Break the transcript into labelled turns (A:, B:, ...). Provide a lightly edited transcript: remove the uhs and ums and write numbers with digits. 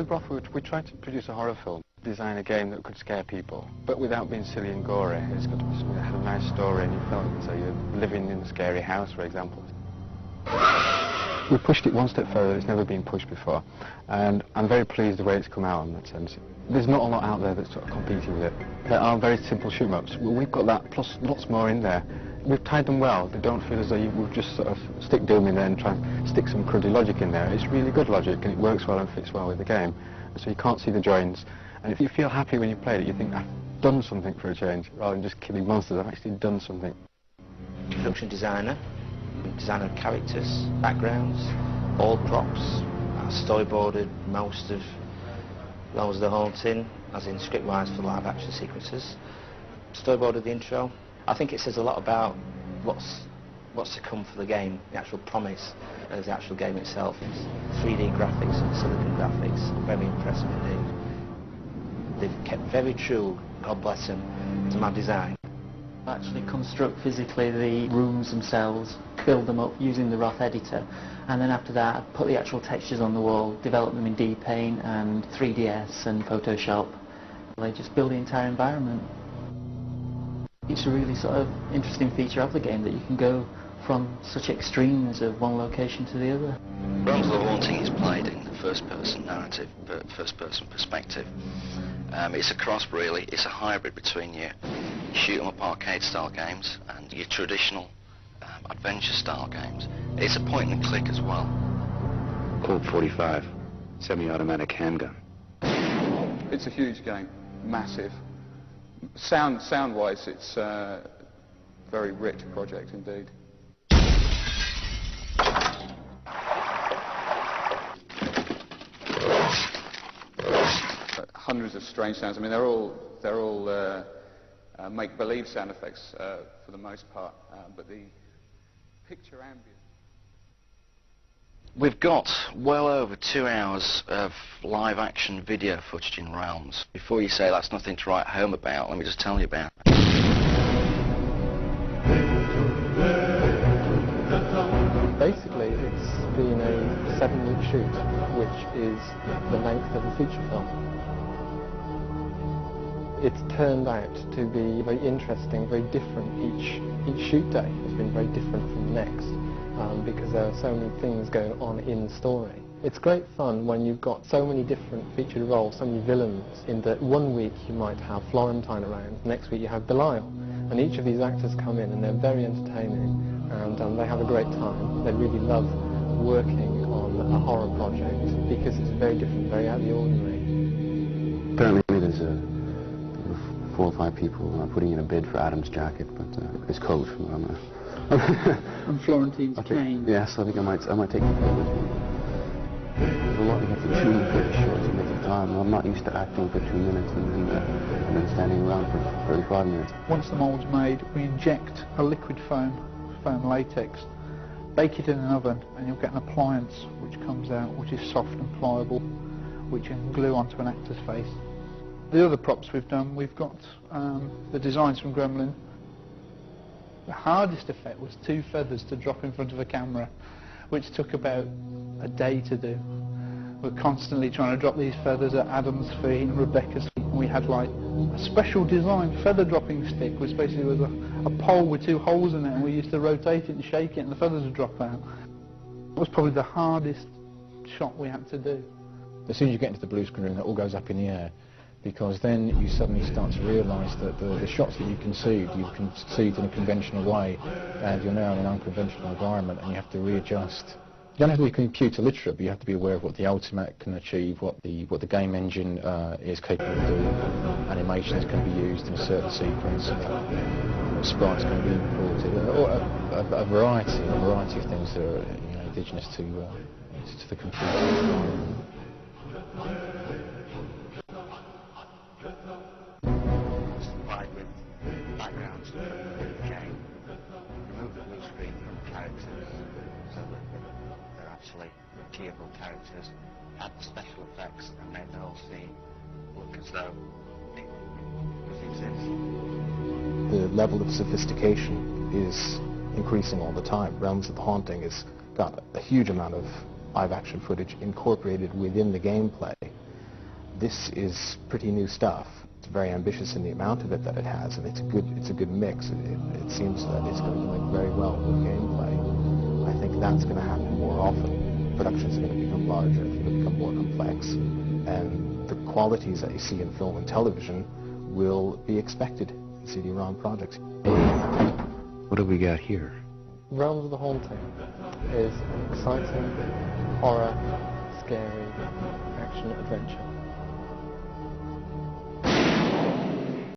A: with Broth, we tried to produce a horror film, design a game that could scare people, but without being silly and gory. It's got to be something that had a nice story and you felt so you're living in a scary house, for example. We pushed it one step further. It's never been pushed before, and I'm very pleased the way it's come out in that sense. There's not a lot out there that's sort of competing with it. There are very simple shoot-em-ups. Well, we've got that plus lots more in there. We've tied them well. They don't feel as though we've just sort of stick Doom in there and try and stick some cruddy logic in there. It's really good logic and it works well and fits well with the game. So you can't see the joins. And if you feel happy when you played it, you think, I've done something for a change. Rather than just killing monsters, I've actually done something.
B: Production designer characters, backgrounds, all props. I storyboarded most of the Haunting, as in script-wise for live action sequences. Storyboarded the intro. I think it says a lot about what's to come for the game, the actual promise of the actual game itself. It's 3D graphics and silicon graphics, very impressive indeed. They've kept very true, God bless them, to my design.
C: Actually construct physically the rooms themselves, build them up using the Roth editor, and then after that I put the actual textures on the wall, develop them in D-Paint and 3ds and Photoshop. They just build the entire environment. It's a really sort of interesting feature of the game that you can go from such extremes of one location to the other.
D: Realms of the Haunting is played in the first-person narrative, first-person perspective. It's a cross, really. It's a hybrid between your shoot-'em-up arcade-style games and your traditional adventure-style games. It's a point-and-click as well.
E: Colt 45, semi-automatic handgun.
F: It's a huge game, massive. Sound-wise, it's a very rich project indeed. Hundreds of strange sounds. I mean, they're all make-believe sound effects for the most part, but the picture ambience.
D: We've got well over 2 hours of live-action video footage in Realms. Before you say that's nothing to write home about, let me just tell you about it.
G: Basically, it's been a 7-week shoot, which is the length of a feature film. It's turned out to be very interesting, very different. Each shoot day has been very different from the next because there are so many things going on in the story. It's great fun when you've got so many different featured roles, so many villains, in that one week you might have Florentine around, next week you have Belial. And each of these actors come in and they're very entertaining and they have a great time. They really love working on a horror project because it's very different, very out of the ordinary.
E: Apparently there's 4 or 5 people putting in a bid for Adam's jacket, but his coat.
C: And Florentine's cane.
E: Yes, I think I might take the coat with me. There's a lot you have to do in pretty short amount of time. I'm not used to acting for 2 minutes and then standing around for 35 minutes.
H: Once the mould's made, we inject a liquid foam latex, bake it in an oven, and you'll get an appliance which comes out, which is soft and pliable, which you can glue onto an actor's face. The other props we've done, we've got the designs from Gremlin. The hardest effect was 2 feathers to drop in front of a camera, which took about a day to do. We're constantly trying to drop these feathers at Adam's feet and Rebecca's feet. We had like a special design feather dropping stick, which basically was a pole with 2 holes in it, and we used to rotate it and shake it and the feathers would drop out. It was probably the hardest shot we had to do.
I: As soon as you get into the blue screen room, it all goes up in the air, because then you suddenly start to realise that the shots that you've conceived in a conventional way, and you're now in an unconventional environment and you have to readjust. You don't have to be computer literate, but you have to be aware of what the Ultimate can achieve, what the game engine is capable of doing. Animations can be used in a certain sequence, sprites can be imported, a variety of things that are indigenous to the computer.
B: Supplied with backgrounds for the game. Remove the blue screen from the characters so that they're actually playable characters. Add the special effects and make the whole scene look as though it does exist.
I: The level of sophistication is increasing all the time. Realms of the Haunting has got a huge amount of live action footage incorporated within the gameplay, This is pretty new stuff. It's very ambitious in the amount of it that it has, and it's a good mix. It seems that it's going to link very well with gameplay. I think that's going to happen more often. Productions are going to become larger, it's going to become more complex, and the qualities that you see in film and television will be expected in CD-ROM projects.
E: What do we got here?
G: Realms of the Haunting is exciting, horror, scary, action, adventure.